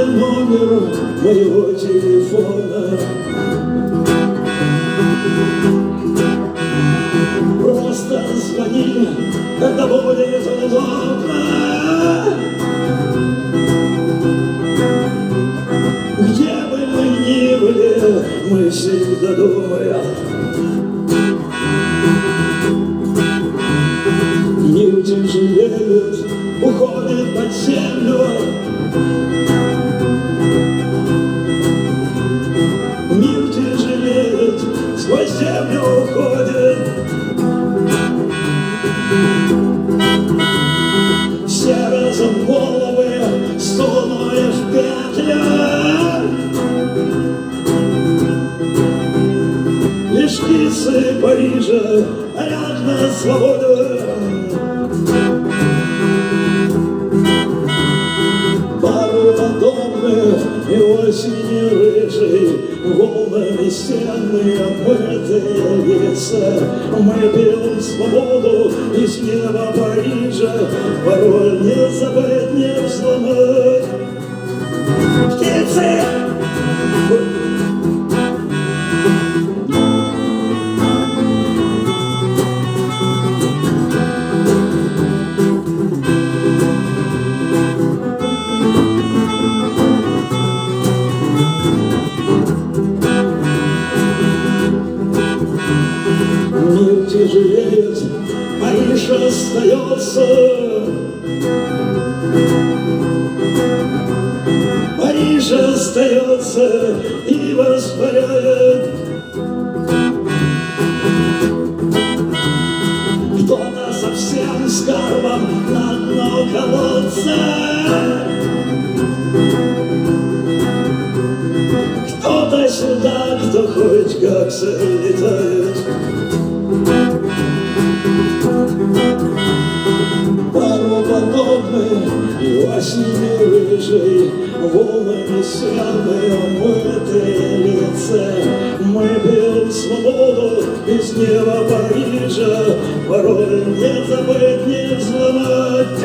номер моего телефона. Просто звони, когда будет удобно. Где бы мы ни были, мы всегда думаем. Не утяжелеют, уходит под землю. Мир тяжелеет, сквозь землю уходит. Все разом головы с луной в петлях. Лишь птицы Парижа орят на свободу. Пару подобных и осени рыжей, волнами стены омытые лица. Мы пьем свободу из неба Парижа, пароль не забыть, не взломать. Птицы! Мир тяжелеет, Париж остается. Париж остается и воспаряет. Кто-то совсем с кармом на дно колодца. Кто-то сюда, кто хоть как залетает. Пару подобных и осени рыжей, волнами сяны омытые лица. Мы пьем свободу из неба Парижа, пароль не забыть, не взломать.